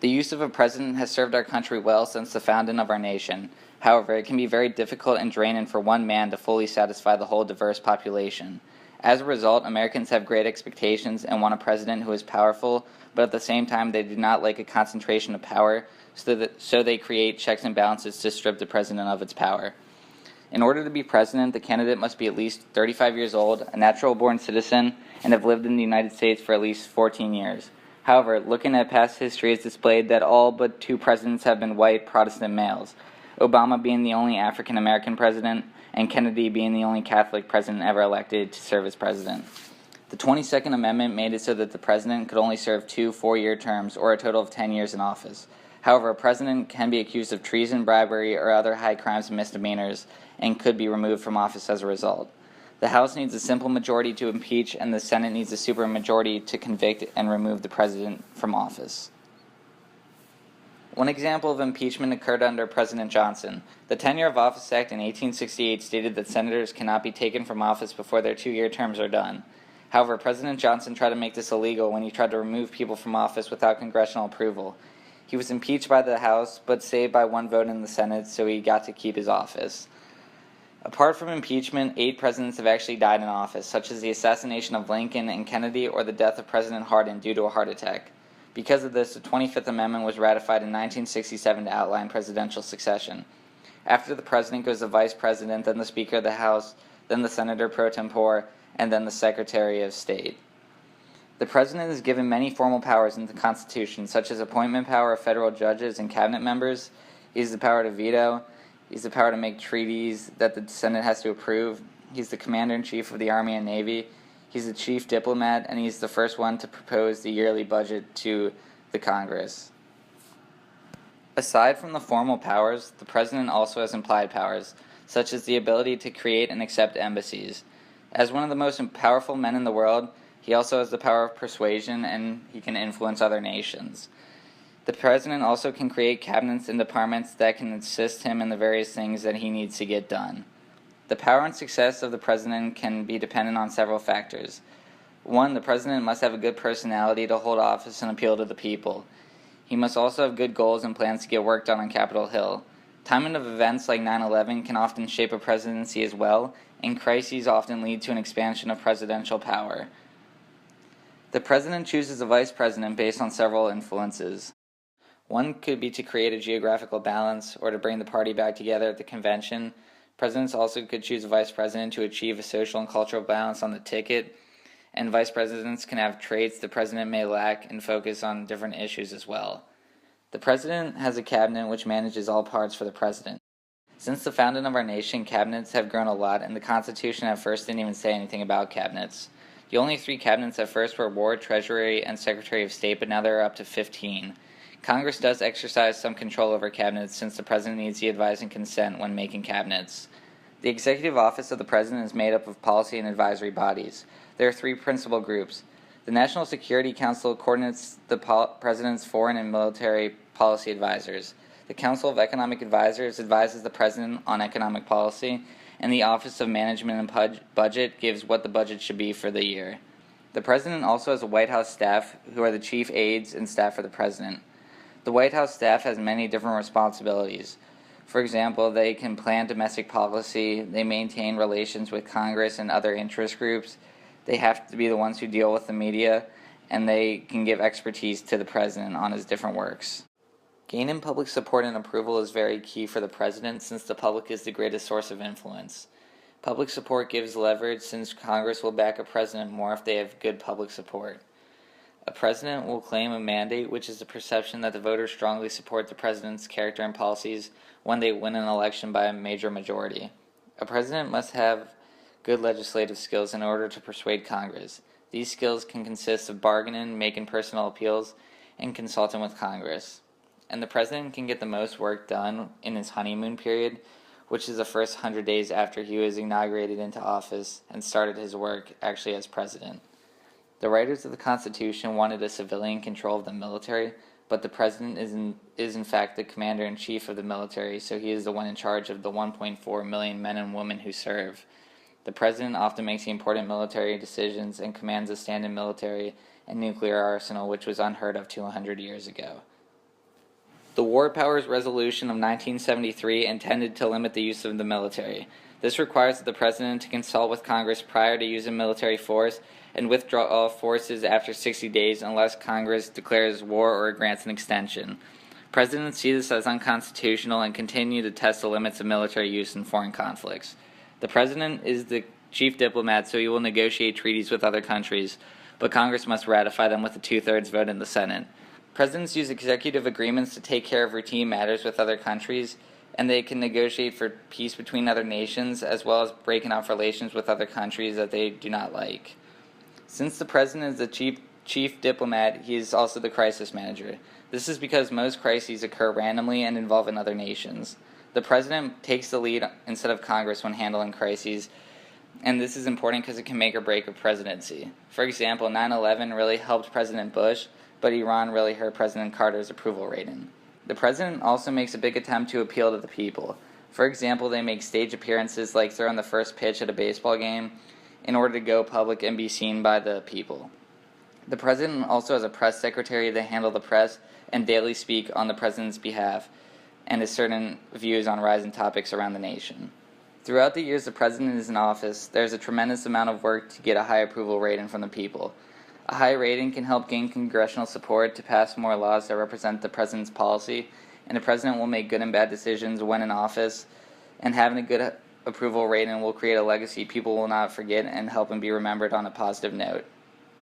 The use of a president has served our country well since the founding of our nation. However, it can be very difficult and draining for one man to fully satisfy the whole diverse population. As a result, Americans have great expectations and want a president who is powerful, but at the same time they do not like a concentration of power, so they create checks and balances to strip the president of its power. In order to be president, the candidate must be at least 35 years old, a natural-born citizen, and have lived in the United States for at least 14 years. However, looking at past history has displayed that all but 2 presidents have been white Protestant males, Obama being the only African-American president, and Kennedy being the only Catholic president ever elected to serve as president. The 22nd Amendment made it so that the president could only serve 2 4-year terms, or a total of 10 years in office. However, a president can be accused of treason, bribery, or other high crimes and misdemeanors, and could be removed from office as a result. The House needs a simple majority to impeach, and the Senate needs a supermajority to convict and remove the president from office. One example of impeachment occurred under President Johnson. The Tenure of Office Act in 1868 stated that senators cannot be taken from office before their 2-year terms are done. However, President Johnson tried to make this illegal when he tried to remove people from office without congressional approval. He was impeached by the House, but saved by 1 vote in the Senate, so he got to keep his office. Apart from impeachment, 8 presidents have actually died in office, such as the assassination of Lincoln and Kennedy or the death of President Harding due to a heart attack. Because of this, the 25th Amendment was ratified in 1967 to outline presidential succession. After the president goes the vice president, then the Speaker of the House, then the Senator pro tempore, and then the Secretary of State. The president is given many formal powers in the Constitution, such as appointment power of federal judges and cabinet members. He has the power to veto. He has the power to make treaties that the Senate has to approve. He's the commander-in-chief of the Army and Navy. He's the chief diplomat, and he's the first one to propose the yearly budget to the Congress. Aside from the formal powers, the president also has implied powers, such as the ability to create and accept embassies. As one of the most powerful men in the world, he also has the power of persuasion, and he can influence other nations. The president also can create cabinets and departments that can assist him in the various things that he needs to get done. The power and success of the president can be dependent on several factors. 1, the president must have a good personality to hold office and appeal to the people. He must also have good goals and plans to get work done on Capitol Hill. Timing of events like 9/11 can often shape a presidency as well, and crises often lead to an expansion of presidential power. The president chooses a vice president based on several influences. 1 could be to create a geographical balance or to bring the party back together at the convention. Presidents also could choose a vice president to achieve a social and cultural balance on the ticket, and vice presidents can have traits the president may lack and focus on different issues as well. The president has a cabinet which manages all parts for the president. Since the founding of our nation, cabinets have grown a lot, and the Constitution at first didn't even say anything about cabinets. The only 3 cabinets at first were War, Treasury, and Secretary of State, but now there are up to 15. Congress does exercise some control over cabinets since the president needs the advice and consent when making cabinets. The executive office of the president is made up of policy and advisory bodies. There are 3 principal groups. The National Security Council coordinates the president's foreign and military policy advisors. The Council of Economic Advisors advises the president on economic policy, and the Office of Management and Budget gives what the budget should be for the year. The president also has a White House staff, who are the chief aides and staff for the president. The White House staff has many different responsibilities. For example, they can plan domestic policy, they maintain relations with Congress and other interest groups, they have to be the ones who deal with the media, and they can give expertise to the president on his different works. Gaining public support and approval is very key for the president since the public is the greatest source of influence. Public support gives leverage since Congress will back a president more if they have good public support. A president will claim a mandate, which is the perception that the voters strongly support the president's character and policies when they win an election by a major majority. A president must have good legislative skills in order to persuade Congress. These skills can consist of bargaining, making personal appeals, and consulting with Congress. And the president can get the most work done in his honeymoon period, which is the first 100 days after he was inaugurated into office and started his work actually as president. The writers of the Constitution wanted a civilian control of the military, but the president is in fact the commander-in-chief of the military, so he is the one in charge of the 1.4 million men and women who serve. The president often makes the important military decisions and commands a standing military and nuclear arsenal, which was unheard of 200 years ago. The War Powers Resolution of 1973 intended to limit the use of the military. This requires the President to consult with Congress prior to using military force and withdraw forces after 60 days unless Congress declares war or grants an extension. Presidents see this as unconstitutional and continue to test the limits of military use in foreign conflicts. The President is the chief diplomat, so he will negotiate treaties with other countries, but Congress must ratify them with a two-thirds vote in the Senate. Presidents use executive agreements to take care of routine matters with other countries, and they can negotiate for peace between other nations, as well as breaking off relations with other countries that they do not like. Since the President is the chief diplomat, he is also the crisis manager. This is because most crises occur randomly and involve other nations. The President takes the lead instead of Congress when handling crises, and this is important because it can make or break a presidency. For example, 9/11 really helped President Bush, but Iran really hurt President Carter's approval rating. The President also makes a big attempt to appeal to the people. For example, they make stage appearances like throwing the first pitch at a baseball game in order to go public and be seen by the people. The President also has a press secretary that handle the press and daily speak on the President's behalf and his certain views on rising topics around the nation. Throughout the years the President is in office, there's a tremendous amount of work to get a high approval rating from the people. A high rating can help gain congressional support to pass more laws that represent the President's policy, and the President will make good and bad decisions when in office, and having a good approval rating will create a legacy people will not forget and help him be remembered on a positive note.